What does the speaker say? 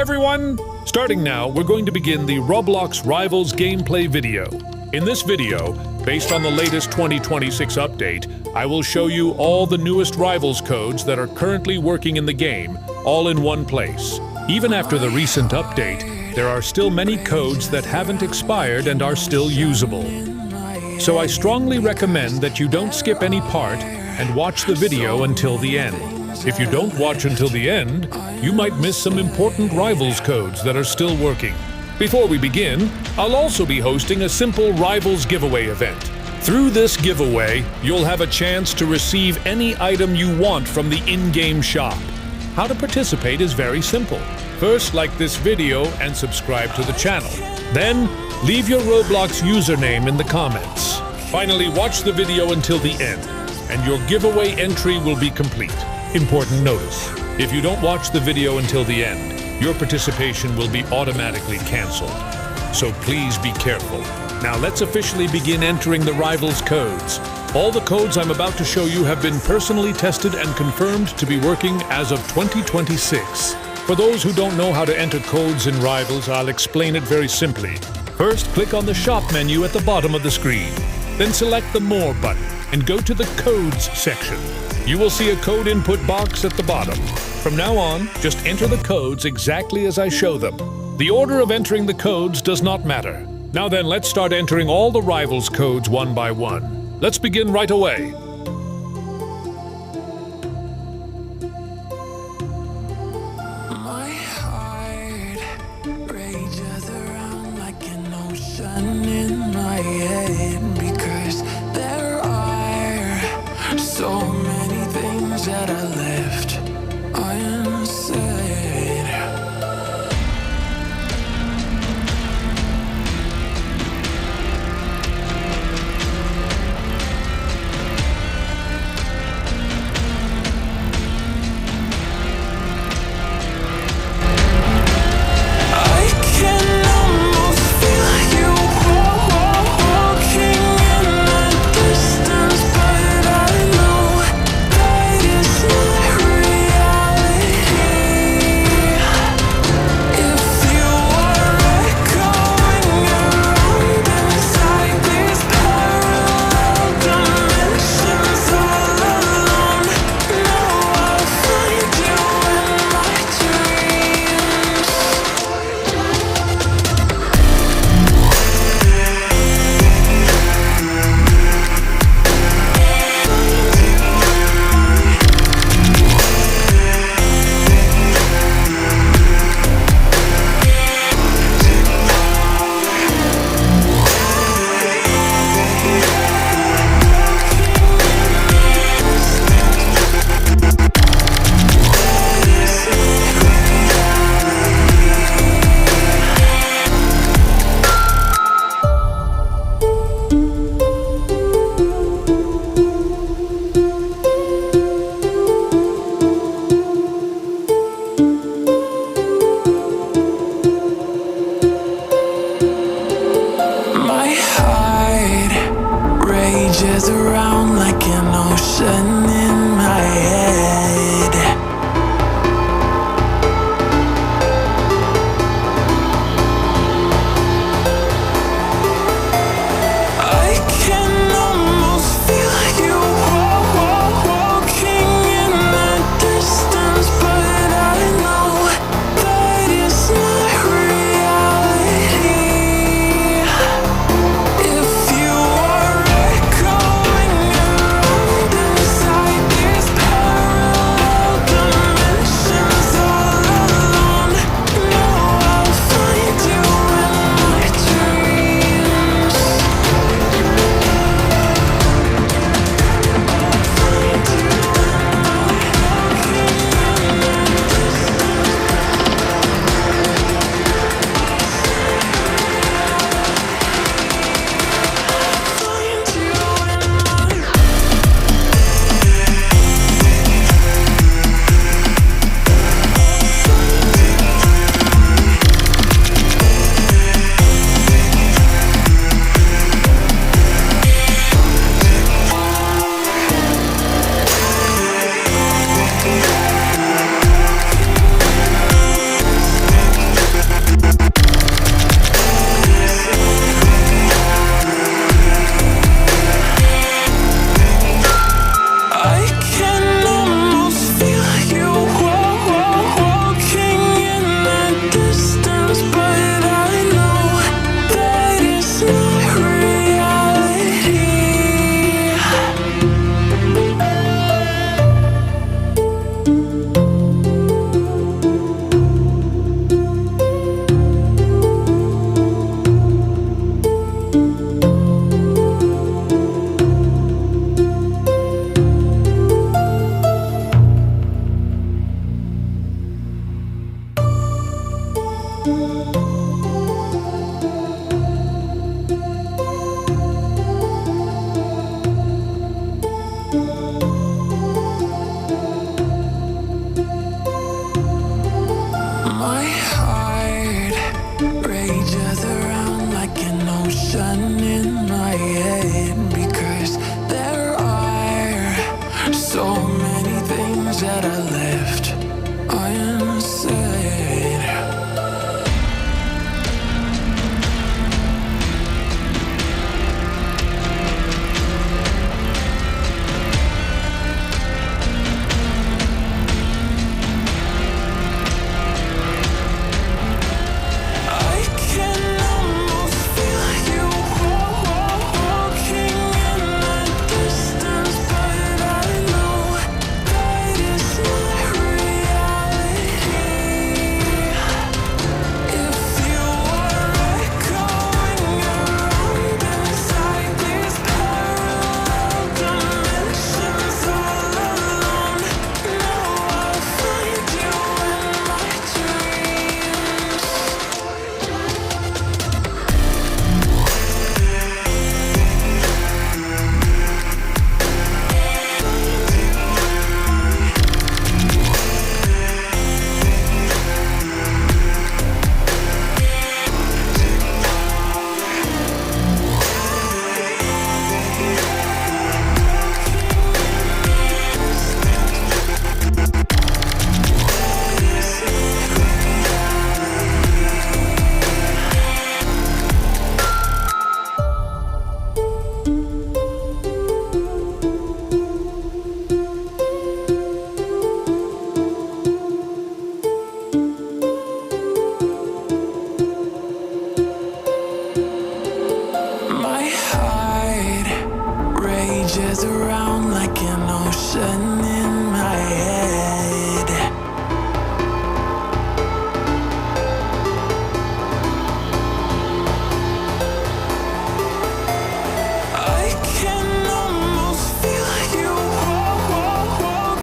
everyone! Starting now, we're going to begin the Roblox Rivals gameplay video. In this video, based on the latest 2026 update, I will show you all the newest Rivals codes that are currently working in the game, all in one place. Even after the recent update, there are still many codes that haven't expired and are still usable. So I strongly recommend that you don't skip any part and watch the video until the end. If you don't watch until the end, you might miss some important Rivals codes that are still working. Before we begin, I'll also be hosting a simple Rivals giveaway event. Through this giveaway, you'll have a chance to receive any item you want from the in-game shop. How to participate is very simple. First, like this video and subscribe to the channel. Then, leave your Roblox username in the comments. Finally, watch the video until the end, and your giveaway entry will be complete. Important notice: if you don't watch the video until the end, your participation will be automatically cancelled. So please be careful. Now let's officially begin entering the Rivals codes. All the codes I'm about to show you have been personally tested and confirmed to be working as of 2026. For those who don't know how to enter codes in Rivals, I'll explain it very simply. First, click on the Shop menu at the bottom of the screen. Then select the More button and go to the Codes section. You will see a code input box at the bottom. From now on, just enter the codes exactly as I show them. The order of entering the codes does not matter. Now then, let's start entering all the Rivals codes one by one. Let's begin right away. My heart rages around like an ocean in my head, because there are so many things that I left unsaid. I can almost feel you walking in the distance, but I know that it's not heart rages around like an ocean in my head, because there are so many things that I left unsaid. I can almost feel you walking in the distance, but I know that is not reality. If you are echoing around inside these parallel dimensions all alone, now I'll find you in my dreams. My heart rages around like an ocean